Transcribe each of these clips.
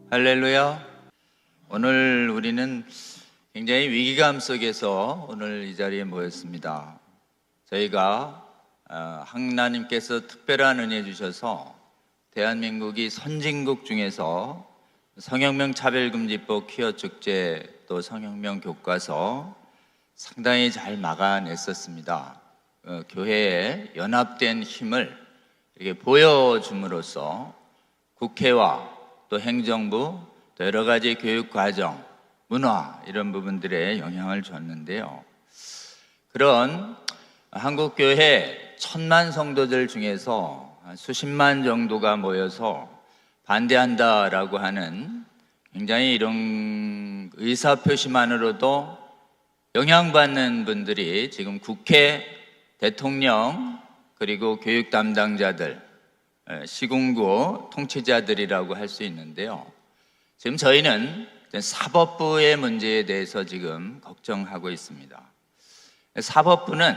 할렐루야. 오늘 우리는 굉장히 위기감 속에서 오늘 이 자리에 모였습니다. 저희가 하나님께서 특별한 은혜 주셔서 대한민국이 선진국 중에서 성혁명 차별금지법 퀴어 축제 또 성혁명 교과서 상당히 잘 막아냈었습니다. 교회의 연합된 힘을 이렇게 보여줌으로써 국회와 또 행정부, 또 여러 가지 교육 과정, 문화 이런 부분들에 영향을 줬는데요. 그런 한국교회 1000만 성도들 중에서 수십만 정도가 모여서 반대한다라고 하는 굉장히 이런 의사표시만으로도 영향받는 분들이 지금 국회, 대통령, 그리고 교육 담당자들, 시군구 통치자들이라고 할 수 있는데요. 지금 저희는 사법부의 문제에 대해서 지금 걱정하고 있습니다. 사법부는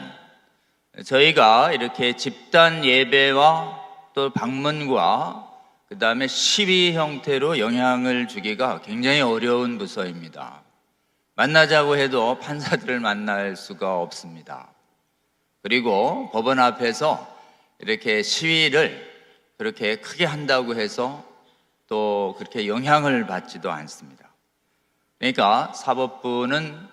저희가 이렇게 집단 예배와 또 방문과 그 다음에 시위 형태로 영향을 주기가 굉장히 어려운 부서입니다. 만나자고 해도 판사들을 만날 수가 없습니다. 그리고 법원 앞에서 이렇게 시위를 그렇게 크게 한다고 해서 또 그렇게 영향을 받지도 않습니다. 그러니까 사법부는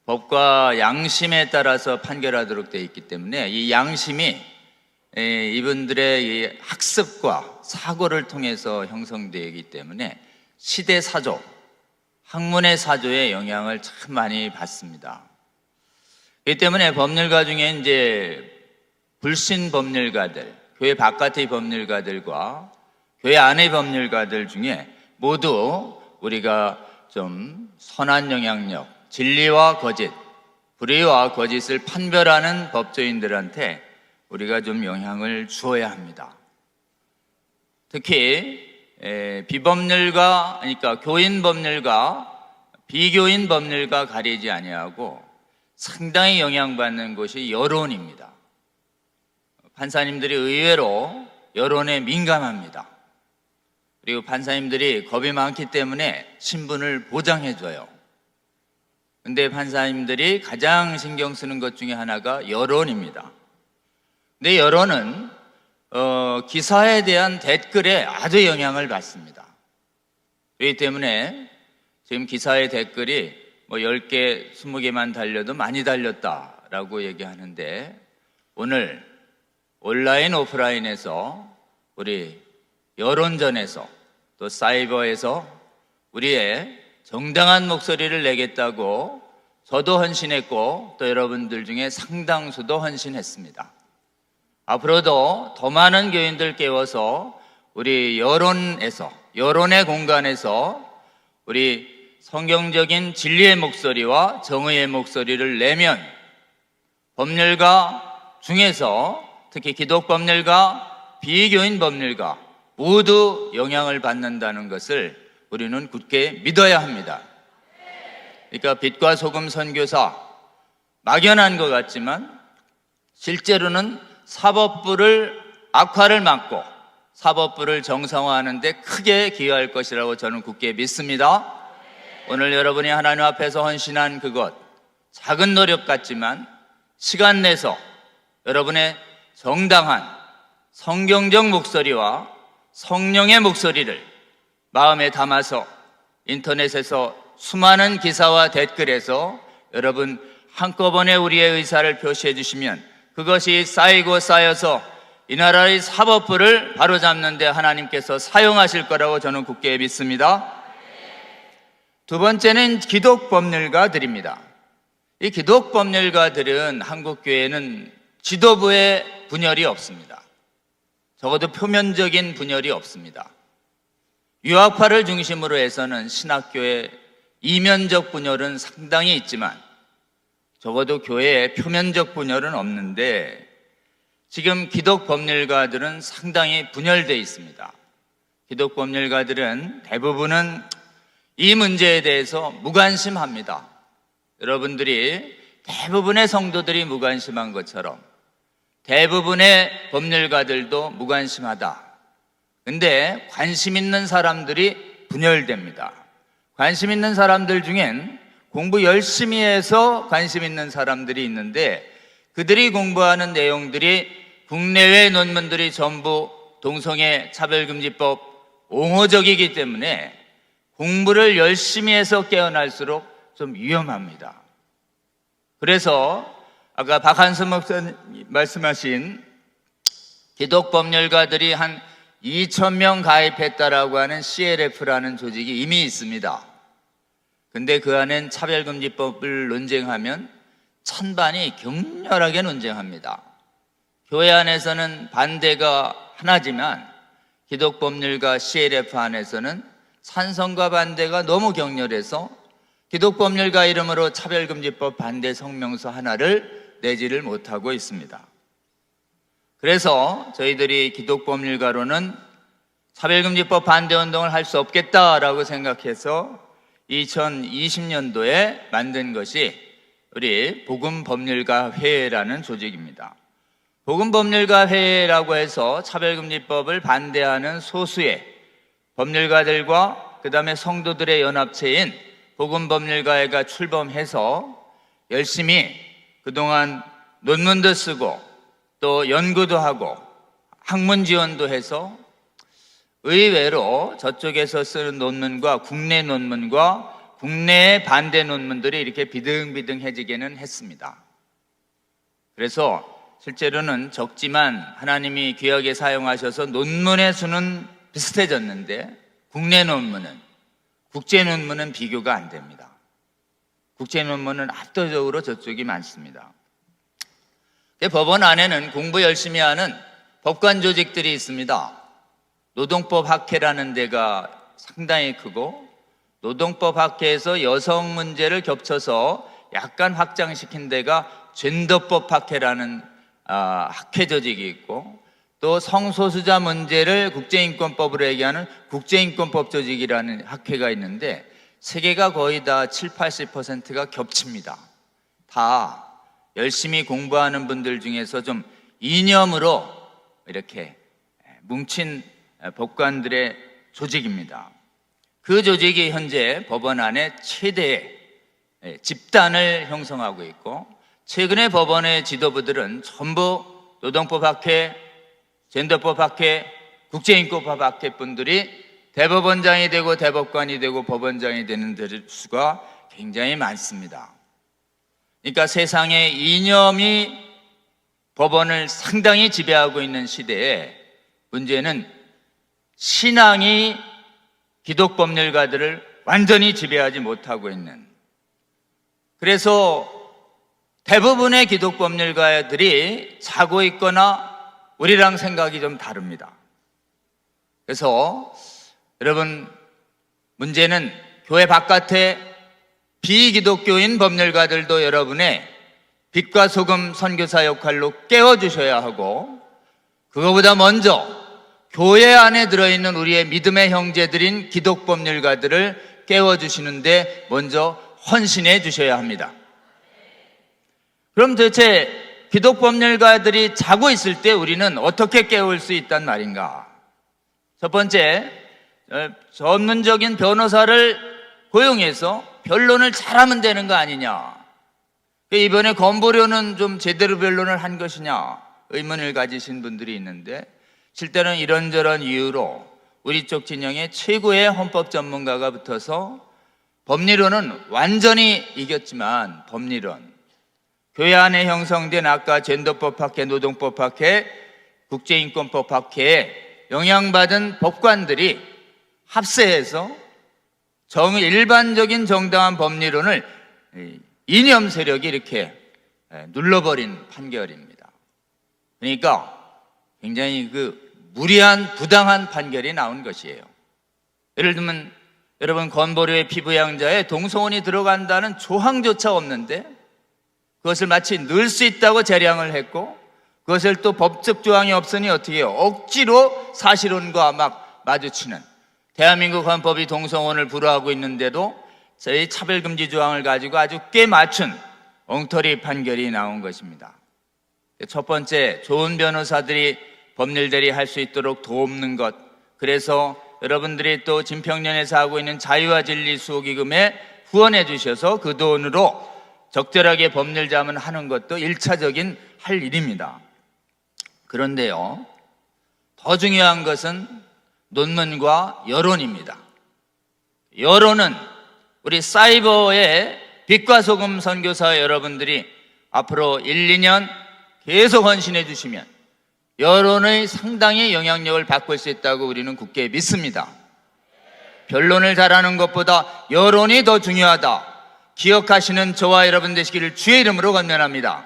법과 양심에 따라서 판결하도록 되어 있기 때문에 이 양심이 이분들의 이 학습과 사고를 통해서 형성되기 때문에 시대 사조, 학문의 사조에 영향을 참 많이 받습니다. 그렇기 때문에 법률가 중에 이제 불신 법률가들, 교회 바깥의 법률가들과 교회 안의 법률가들 중에 모두 우리가 좀 선한 영향력, 진리와 거짓, 불의와 거짓을 판별하는 법조인들한테 우리가 좀 영향을 주어야 합니다. 특히 비법률가, 그러니까 교인 법률가, 비교인 법률가 가리지 아니하고 상당히 영향받는 것이 여론입니다. 판사님들이 의외로 여론에 민감합니다. 그리고 판사님들이 겁이 많기 때문에 신분을 보장해줘요. 근데 판사님들이 가장 신경 쓰는 것 중에 하나가 여론입니다. 근데 여론은 기사에 대한 댓글에 아주 영향을 받습니다. 그렇기 때문에 지금 기사의 댓글이 10개, 20개만 달려도 많이 달렸다라고 얘기하는데 오늘 온라인, 오프라인에서 우리 여론전에서 또 사이버에서 우리의 정당한 목소리를 내겠다고 저도 헌신했고 또 여러분들 중에 상당수도 헌신했습니다. 앞으로도 더 많은 교인들 깨워서 우리 여론에서, 여론의 공간에서 우리 성경적인 진리의 목소리와 정의의 목소리를 내면 법률가 중에서 특히 기독법률가, 비교인 법률가 모두 영향을 받는다는 것을 우리는 굳게 믿어야 합니다. 그러니까 빛과 소금 선교사, 막연한 것 같지만 실제로는 사법부를 악화를 막고 사법부를 정상화하는 데 크게 기여할 것이라고 저는 굳게 믿습니다. 오늘 여러분이 하나님 앞에서 헌신한 그것, 작은 노력 같지만 시간 내서 여러분의 정당한 성경적 목소리와 성령의 목소리를 마음에 담아서 인터넷에서 수많은 기사와 댓글에서 여러분 한꺼번에 우리의 의사를 표시해 주시면 그것이 쌓이고 쌓여서 이 나라의 사법부를 바로잡는 데 하나님께서 사용하실 거라고 저는 굳게 믿습니다. 두 번째는 기독법률가들입니다. 이 기독법률가들은 한국교회는 지도부의 분열이 없습니다. 적어도 표면적인 분열이 없습니다. 유학파를 중심으로 해서는 신학교의 이면적 분열은 상당히 있지만 적어도 교회의 표면적 분열은 없는데 지금 기독법률가들은 상당히 분열되어 있습니다. 기독법률가들은 대부분은 이 문제에 대해서 무관심합니다. 여러분들이 대부분의 성도들이 무관심한 것처럼 대부분의 법률가들도 무관심하다. 근데 관심 있는 사람들이 분열됩니다. 관심 있는 사람들 중엔 공부 열심히 해서 관심 있는 사람들이 있는데 그들이 공부하는 내용들이 국내외 논문들이 전부 동성애 차별금지법 옹호적이기 때문에 공부를 열심히 해서 깨어날수록 좀 위험합니다. 그래서 아까 박한선 목사님 말씀하신 기독법률가들이 한 2,000명 가입했다라고 하는 CLF라는 조직이 이미 있습니다. 근데 그 안엔 차별금지법을 논쟁하면 찬반이 격렬하게 논쟁합니다. 교회 안에서는 반대가 하나지만 기독법률가 CLF 안에서는 찬성과 반대가 너무 격렬해서 기독법률가 이름으로 차별금지법 반대 성명서 하나를 내지를 못하고 있습니다. 그래서 저희들이 기독법률가로는 차별금지법 반대 운동을 할 수 없겠다라고 생각해서 2020년도에 만든 것이 우리 복음법률가 회회라는 조직입니다. 복음법률가 회회라고 해서 차별금지법을 반대하는 소수의 법률가들과 그 다음에 성도들의 연합체인 복음법률가회가 출범해서 열심히 그동안 논문도 쓰고 또 연구도 하고 학문 지원도 해서 의외로 저쪽에서 쓰는 논문과 국내 논문과 국내의 반대 논문들이 이렇게 비등비등해지기는 했습니다. 그래서 실제로는 적지만 하나님이 귀하게 사용하셔서 논문의 수는 비슷해졌는데 국내 논문은 국제 논문은 비교가 안 됩니다. 국제 논문은 압도적으로 저쪽이 많습니다. 법원 안에는 공부 열심히 하는 법관 조직들이 있습니다. 노동법 학회라는 데가 상당히 크고 노동법 학회에서 여성 문제를 겹쳐서 약간 확장시킨 데가 젠더법 학회라는 학회 조직이 있고 또 성소수자 문제를 국제인권법으로 얘기하는 국제인권법 조직이라는 학회가 있는데 세 개가 거의 다 70-80%가 겹칩니다. 다 열심히 공부하는 분들 중에서 좀 이념으로 이렇게 뭉친 법관들의 조직입니다. 그 조직이 현재 법원 안에 최대의 집단을 형성하고 있고 최근에 법원의 지도부들은 전부 노동법 학회, 젠더법 학회, 국제인권법 학회 분들이 대법원장이 되고 대법관이 되고 법원장이 되는 수가 굉장히 많습니다. 그러니까 세상의 이념이 법원을 상당히 지배하고 있는 시대에 문제는 신앙이 기독법률가들을 완전히 지배하지 못하고 있는, 그래서 대부분의 기독법률가들이 자고 있거나 우리랑 생각이 좀 다릅니다. 그래서 여러분 문제는 교회 바깥에 비기독교인 법률가들도 여러분의 빛과 소금 선교사 역할로 깨워주셔야 하고 그거보다 먼저 교회 안에 들어있는 우리의 믿음의 형제들인 기독법률가들을 깨워주시는데 먼저 헌신해 주셔야 합니다. 그럼 도대체 기독법률가들이 자고 있을 때 우리는 어떻게 깨울 수 있단 말인가? 첫 번째, 전문적인 변호사를 고용해서 변론을 잘하면 되는 거 아니냐? 이번에 건보료는 좀 제대로 변론을 한 것이냐? 의문을 가지신 분들이 있는데 실제는 이런저런 이유로 우리 쪽 진영에 최고의 헌법 전문가가 붙어서 법리론은 완전히 이겼지만 법리론, 교회 안에 형성된 아까 젠더법 학회, 노동법 학회, 국제인권법 학회에 영향받은 법관들이 합세해서 일반적인 정당한 법리론을 이념 세력이 이렇게 눌러버린 판결입니다. 그러니까 굉장히 무리한 부당한 판결이 나온 것이에요. 예를 들면 여러분 건보료의 피부양자에 동성혼이 들어간다는 조항조차 없는데 그것을 마치 넣을 수 있다고 재량을 했고 그것을 또 법적 조항이 없으니 어떻게 해요? 억지로 사실혼과 막 마주치는, 대한민국 헌법이 동성혼을 불허하고 있는데도 저희 차별금지 조항을 가지고 아주 꽤 맞춘 엉터리 판결이 나온 것입니다. 첫 번째, 좋은 변호사들이 법률 대리할 수 있도록 돕는 것, 그래서 여러분들이 또 진평년에서 하고 있는 자유와 진리 수호기금에 후원해 주셔서 그 돈으로 적절하게 법률 자문하는 것도 1차적인 할 일입니다. 그런데요, 더 중요한 것은 논문과 여론입니다. 여론은 우리 사이버의 빛과 소금 선교사 여러분들이 앞으로 1, 2년 계속 헌신해 주시면 여론의 상당히 영향력을 바꿀 수 있다고 우리는 굳게 믿습니다. 변론을 잘하는 것보다 여론이 더 중요하다 기억하시는 저와 여러분 되시기를 주의 이름으로 권면합니다.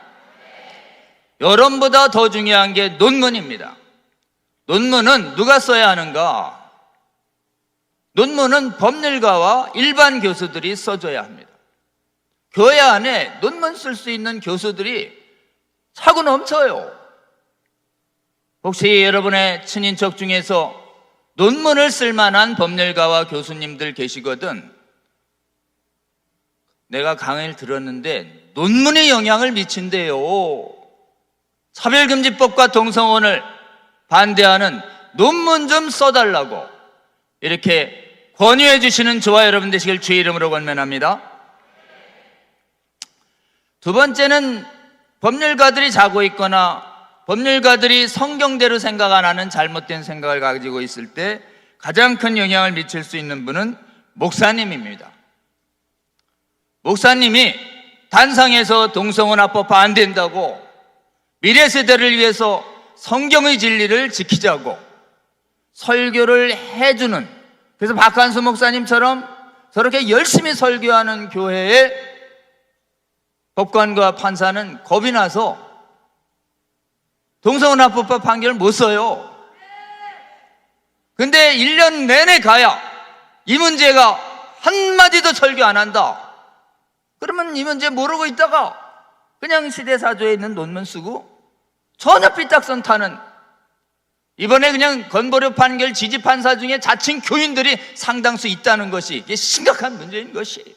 여론보다 더 중요한 게 논문입니다. 논문은 누가 써야 하는가? 논문은 법률가와 일반 교수들이 써줘야 합니다. 교회 안에 논문 쓸 수 있는 교수들이 차고 넘쳐요. 혹시 여러분의 친인척 중에서 논문을 쓸 만한 법률가와 교수님들 계시거든 내가 강의를 들었는데 논문에 영향을 미친대요. 차별금지법과 동성혼을 반대하는 논문 좀 써달라고 이렇게 권유해 주시는 저와 여러분 되시길 주의 이름으로 권면합니다. 두 번째는 법률가들이 자고 있거나 법률가들이 성경대로 생각 안 하는 잘못된 생각을 가지고 있을 때 가장 큰 영향을 미칠 수 있는 분은 목사님입니다. 목사님이 단상에서 동성혼 합법 안 된다고 미래 세대를 위해서 성경의 진리를 지키자고 설교를 해주는, 그래서 박한수 목사님처럼 저렇게 열심히 설교하는 교회에 법관과 판사는 겁이 나서 동성혼 합법화 판결을 못 써요. 근데 1년 내내 가야 이 문제가 한마디도 설교 안 한다. 그러면 이 문제 모르고 있다가 그냥 시대사조에 있는 논문 쓰고 전혀 삐딱선 타는, 이번에 그냥 건보료 판결 지지 판사 중에 자칭 교인들이 상당수 있다는 것이 이게 심각한 문제인 것이에요.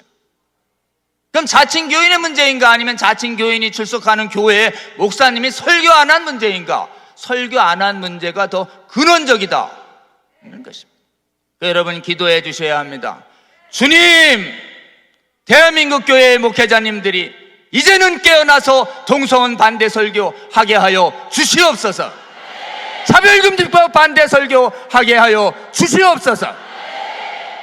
그럼 자칭 교인의 문제인가 아니면 자칭 교인이 출석하는 교회에 목사님이 설교 안 한 문제인가? 설교 안 한 문제가 더 근원적이다 이런 것입니다. 여러분 기도해 주셔야 합니다. 주님, 대한민국 교회의 목회자님들이 이제는 깨어나서 동성혼 반대 설교 하게 하여 주시옵소서. 차별금지법 반대 설교 하게 하여 주시옵소서.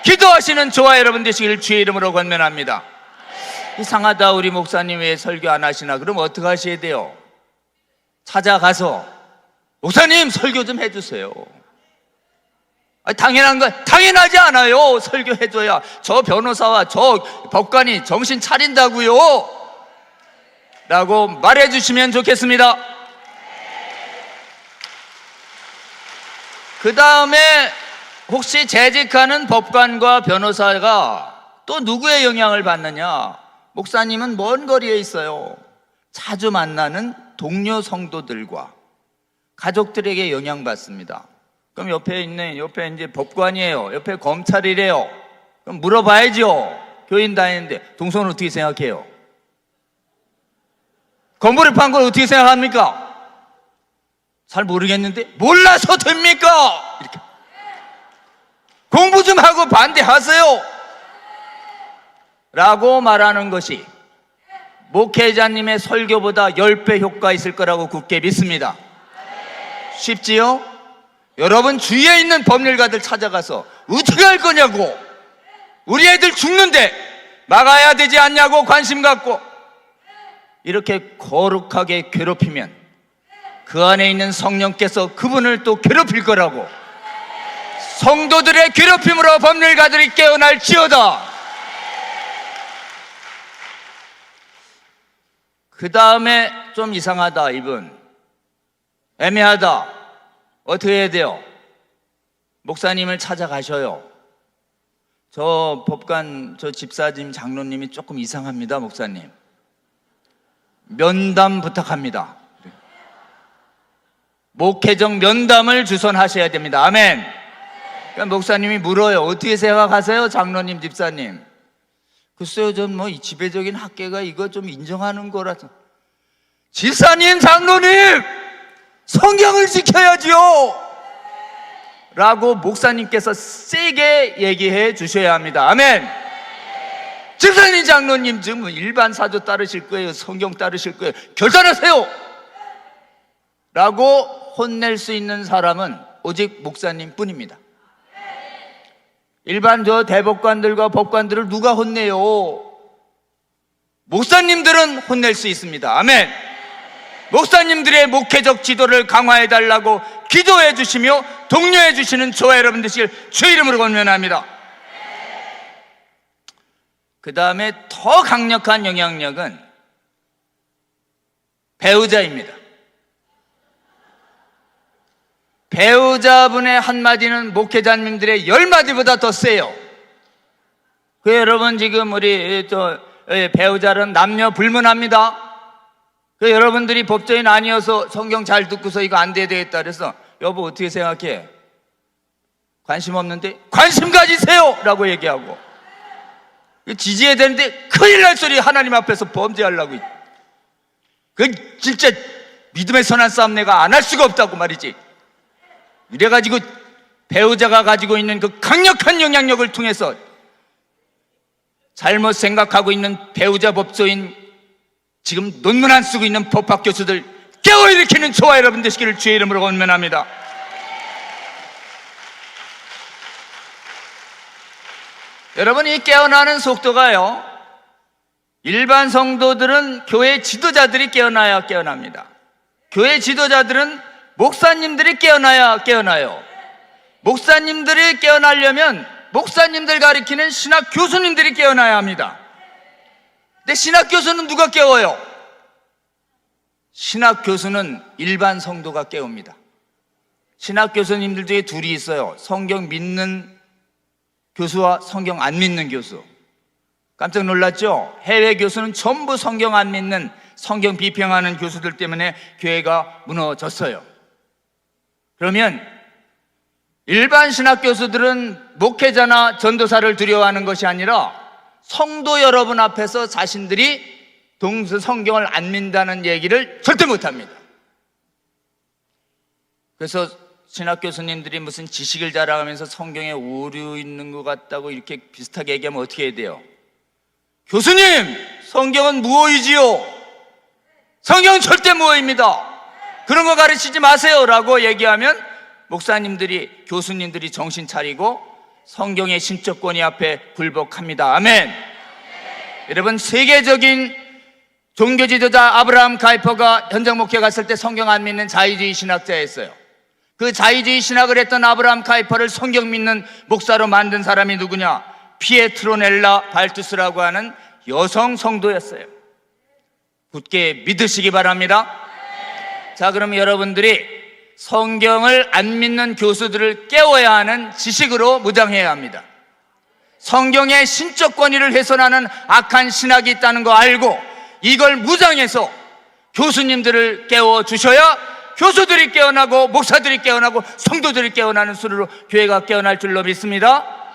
기도하시는 저와 여러분 되시기를 주의 이름으로 권면합니다. 이상하다, 우리 목사님 왜 설교 안 하시나? 그럼 어떻게 하셔야 돼요? 찾아가서 목사님 설교 좀 해주세요. 당연한 건 당연하지 않아요. 설교해줘야 저 변호사와 저 법관이 정신 차린다고요 라고 말해주시면 좋겠습니다. 그 다음에 혹시 재직하는 법관과 변호사가 또 누구의 영향을 받느냐? 목사님은 먼 거리에 있어요. 자주 만나는 동료 성도들과 가족들에게 영향받습니다. 그럼 옆에 이제 법관이에요. 옆에 검찰이래요. 그럼 물어봐야죠. 교인 다니는데 동성은 어떻게 생각해요? 건보료 판결 어떻게 생각합니까? 잘 모르겠는데 몰라서 됩니까? 이렇게 공부 좀 하고 반대하세요 라고 말하는 것이 목회자님의 설교보다 10배 효과 있을 거라고 굳게 믿습니다. 쉽지요? 여러분 주위에 있는 법률가들 찾아가서 어떻게 할 거냐고, 우리 애들 죽는데 막아야 되지 않냐고 관심 갖고 이렇게 거룩하게 괴롭히면 그 안에 있는 성령께서 그분을 또 괴롭힐 거라고, 성도들의 괴롭힘으로 법률가들이 깨어날지어다. 그 다음에 좀 이상하다, 이분 애매하다, 어떻게 해야 돼요? 목사님을 찾아가셔요. 저 법관, 저 집사님, 장로님이 조금 이상합니다. 목사님 면담 부탁합니다. 목회적 면담을 주선하셔야 됩니다. 아멘. 그러니까 목사님이 물어요. 어떻게 생각하세요? 장로님, 집사님. 글쎄요, 전 이 지배적인 학계가 이거 좀 인정하는 거라서. 집사님, 장로님, 성경을 지켜야지요 라고 목사님께서 세게 얘기해 주셔야 합니다. 아멘. 집사님, 장로님, 지금 일반 사조 따르실 거예요? 성경 따르실 거예요? 결단하세요! 라고 혼낼 수 있는 사람은 오직 목사님 뿐입니다. 일반 저 대법관들과 법관들을 누가 혼내요? 목사님들은 혼낼 수 있습니다. 아멘. 목사님들의 목회적 지도를 강화해 달라고 기도해 주시며 독려해 주시는 저와 여러분 되시길 주의 이름으로 권면합니다. 그 다음에 더 강력한 영향력은 배우자입니다. 배우자분의 한마디는 목회자님들의 10마디보다 더 세요. 그 여러분, 지금 우리 배우자는 남녀 불문합니다. 그 여러분들이 법조인 아니어서 성경 잘 듣고서 이거 안 돼야 되겠다 그래서 여보 어떻게 생각해? 관심 없는데? 관심 가지세요! 라고 얘기하고, 지지해야 되는데 큰일 날 소리 하나님 앞에서 범죄하려고. 그 진짜 믿음의 선한 싸움 내가 안 할 수가 없다고 말이지. 이래가지고 배우자가 가지고 있는 그 강력한 영향력을 통해서 잘못 생각하고 있는 배우자 법조인, 지금 논문 안 쓰고 있는 법학 교수들 깨어일으키는 저와 여러분 되시기를 주의 이름으로 권면합니다. 여러분, 이 깨어나는 속도가요, 일반 성도들은 교회 지도자들이 깨어나야 깨어납니다. 교회 지도자들은 목사님들이 깨어나야 깨어나요. 목사님들이 깨어나려면 목사님들 가리키는 신학 교수님들이 깨어나야 합니다. 근데 신학 교수는 누가 깨워요? 신학 교수는 일반 성도가 깨웁니다. 신학 교수님들 중에 둘이 있어요. 성경 믿는 교수와 성경 안 믿는 교수. 깜짝 놀랐죠? 해외 교수는 전부 성경 안 믿는, 성경 비평하는 교수들 때문에 교회가 무너졌어요. 그러면 일반 신학 교수들은 목회자나 전도사를 두려워하는 것이 아니라 성도 여러분 앞에서 자신들이 성경을 안 믿는다는 얘기를 절대 못합니다. 그래서 신학 교수님들이 무슨 지식을 자랑하면서 성경에 오류 있는 것 같다고 이렇게 비슷하게 얘기하면 어떻게 해야 돼요? 교수님, 성경은 무어이지요. 성경은 절대 무어입니다. 그런 거 가르치지 마세요 라고 얘기하면 목사님들이, 교수님들이 정신 차리고 성경의 신적 권위 앞에 굴복합니다. 아멘. 여러분, 세계적인 종교 지도자 아브라함 카이퍼가 현장 목회 갔을 때 성경 안 믿는 자유주의 신학자였어요. 그 자유주의 신학을 했던 아브라함 카이퍼를 성경 믿는 목사로 만든 사람이 누구냐? 피에트로넬라 발투스라고 하는 여성 성도였어요. 굳게 믿으시기 바랍니다. 자, 그럼 여러분들이 성경을 안 믿는 교수들을 깨워야 하는 지식으로 무장해야 합니다. 성경의 신적 권위를 훼손하는 악한 신학이 있다는 거 알고 이걸 무장해서 교수님들을 깨워주셔야 교수들이 깨어나고 목사들이 깨어나고 성도들이 깨어나는 수로 교회가 깨어날 줄로 믿습니다.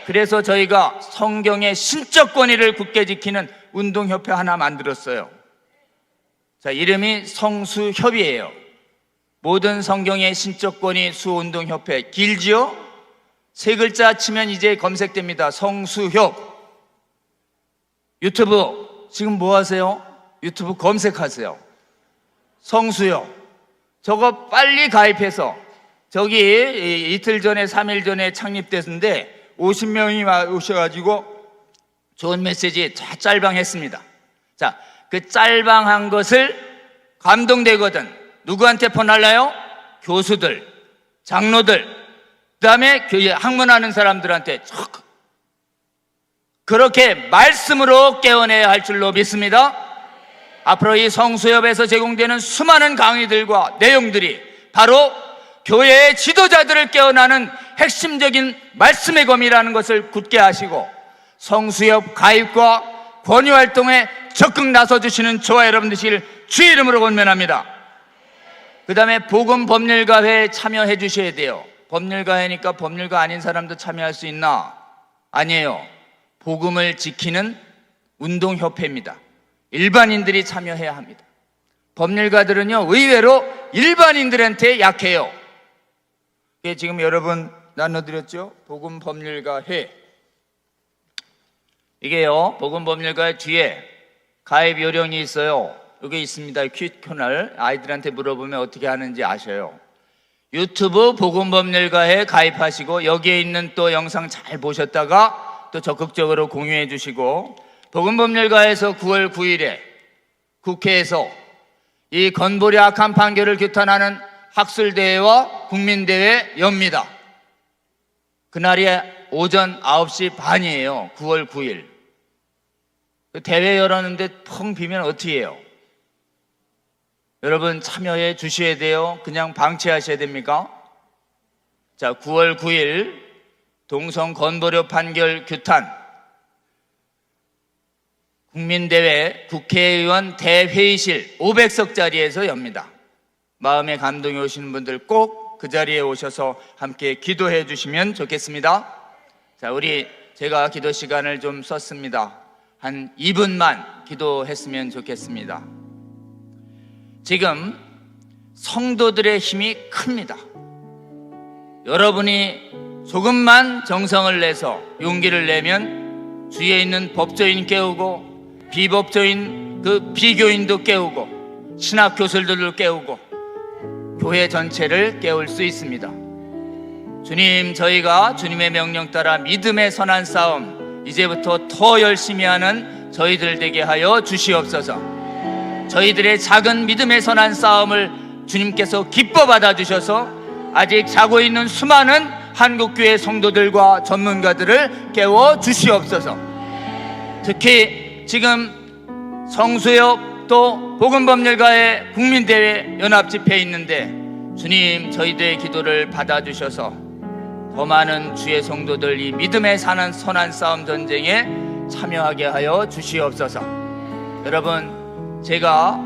그래서 저희가 성경의 신적 권위를 굳게 지키는 운동협회 하나 만들었어요. 자, 이름이 성수협이에요. 모든 성경의 신적 권위 수운동협회. 길지요? 세 글자 치면 이제 검색됩니다. 성수협. 유튜브 지금 뭐 하세요? 유튜브 검색하세요. 성수협. 저거 빨리 가입해서, 저기 이틀 전에 3일 전에 창립됐는데 50명이 오셔가지고 좋은 메시지 다 짤방했습니다. 자, 그 짤방한 것을 감동되거든 누구한테 보내려요? 교수들, 장로들, 그 다음에 학문하는 사람들한테 그렇게 말씀으로 깨어내야 할 줄로 믿습니다. 앞으로 이 성수협에서 제공되는 수많은 강의들과 내용들이 바로 교회의 지도자들을 깨어나는 핵심적인 말씀의 검이라는 것을 굳게 하시고 성수협 가입과 권유활동에 적극 나서주시는 저와 여러분 되시길 주의 이름으로 권면합니다. 그 다음에 복음법률가회에 참여해 주셔야 돼요. 법률가회니까 법률가 아닌 사람도 참여할 수 있나? 아니에요. 복음을 지키는 운동협회입니다. 일반인들이 참여해야 합니다. 법률가들은요 의외로 일반인들한테 약해요. 이게 지금 여러분 나눠드렸죠? 복음법률가 회. 이게요, 복음법률가 뒤에 가입 요령이 있어요. 여기 있습니다. 퀴즈코너. 아이들한테 물어보면 어떻게 하는지 아셔요. 유튜브 복음법률가에 가입하시고 여기에 있는 또 영상 잘 보셨다가 또 적극적으로 공유해 주시고, 복음법률가에서 9월 9일에 국회에서 이 건보리 악한 판결을 규탄하는 학술대회와 국민대회 엽니다. 그날이 오전 9시 반이에요. 9월 9일. 대회 열었는데 펑 비면 어떻게 해요? 여러분 참여해 주셔야 돼요? 그냥 방치하셔야 됩니까? 자, 9월 9일 동성 건보료 판결 규탄 국민대회 국회의원 대회의실 500석짜리에서 엽니다. 마음에 감동이 오시는 분들 꼭 그 자리에 오셔서 함께 기도해 주시면 좋겠습니다. 자, 제가 기도 시간을 좀 썼습니다. 한 2분만 기도했으면 좋겠습니다. 지금 성도들의 힘이 큽니다. 여러분이 조금만 정성을 내서 용기를 내면 주위에 있는 법조인 깨우고 비법조인 그 비교인도 깨우고 신학교술들을 깨우고 교회 전체를 깨울 수 있습니다. 주님, 저희가 주님의 명령 따라 믿음의 선한 싸움 이제부터 더 열심히 하는 저희들 되게 하여 주시옵소서. 저희들의 작은 믿음의 선한 싸움을 주님께서 기뻐 받아주셔서 아직 자고 있는 수많은 한국교회 성도들과 전문가들을 깨워 주시옵소서. 특히 지금 성수협 또 복음법률가의 국민대회 연합집회에 있는데 주님, 저희들의 기도를 받아주셔서 더 많은 주의 성도들 이 믿음의 선한 싸움 전쟁에 참여하게 하여 주시옵소서. 여러분, 제가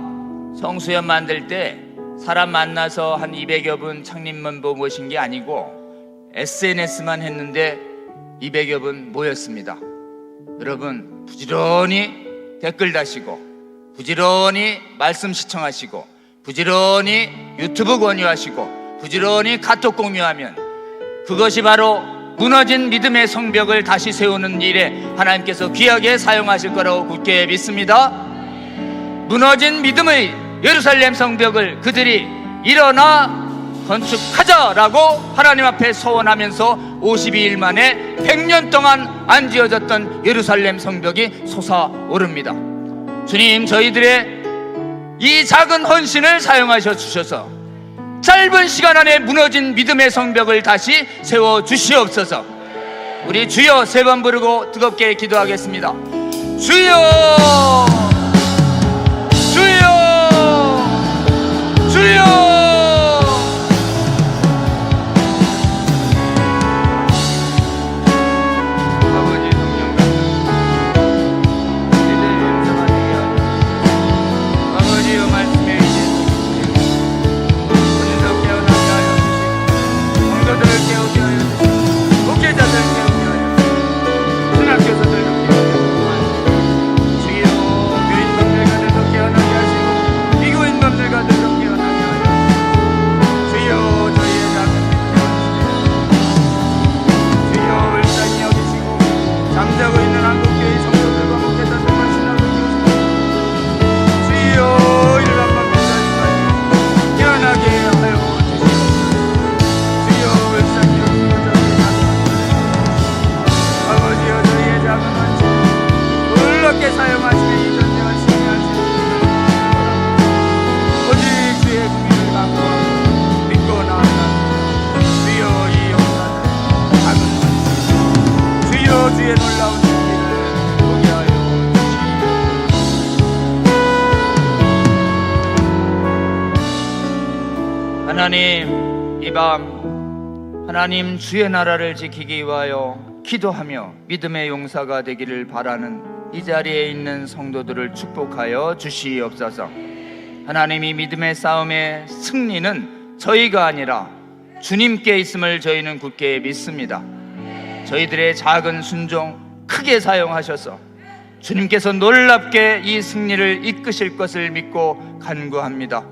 성수협 만들 때 사람 만나서 한 200여 분 창립멤버 모신 게 아니고 SNS만 했는데 200여 분 모였습니다. 여러분, 부지런히 댓글 다시고 부지런히 말씀 시청하시고 부지런히 유튜브 권유하시고 부지런히 카톡 공유하면 그것이 바로 무너진 믿음의 성벽을 다시 세우는 일에 하나님께서 귀하게 사용하실 거라고 굳게 믿습니다. 무너진 믿음의 예루살렘 성벽을 그들이 일어나 건축하자라고 하나님 앞에 서원하면서 52일 만에 100년 동안 안 지어졌던 예루살렘 성벽이 솟아오릅니다. 주님, 저희들의 이 작은 헌신을 사용하셔 주셔서 짧은 시간 안에 무너진 믿음의 성벽을 다시 세워 주시옵소서. 우리 주여 3번 부르고 뜨겁게 기도하겠습니다. 주여, 주여, 주여. 주의 놀라운 일을 보게 하여 주시옵소서. 하나님, 이 밤 하나님 주의 나라를 지키기 위하여 기도하며 믿음의 용사가 되기를 바라는 이 자리에 있는 성도들을 축복하여 주시옵소서. 하나님이 믿음의 싸움의 승리는 저희가 아니라 주님께 있음을 저희는 굳게 믿습니다. 저희들의 작은 순종 크게 사용하셔서 주님께서 놀랍게 이 승리를 이끄실 것을 믿고 간구합니다.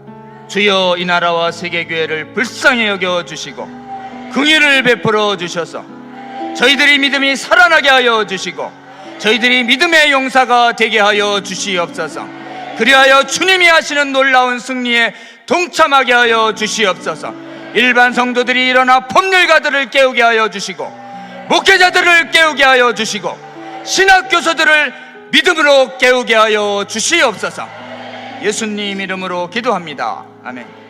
주여, 이 나라와 세계교회를 불쌍히 여겨주시고 긍휼을 베풀어 주셔서 저희들이 믿음이 살아나게 하여 주시고 저희들이 믿음의 용사가 되게 하여 주시옵소서. 그리하여 주님이 하시는 놀라운 승리에 동참하게 하여 주시옵소서. 일반 성도들이 일어나 법률가들을 깨우게 하여 주시고 목회자들을 깨우게 하여 주시고 신학교수들을 믿음으로 깨우게 하여 주시옵소서. 예수님 이름으로 기도합니다. 아멘.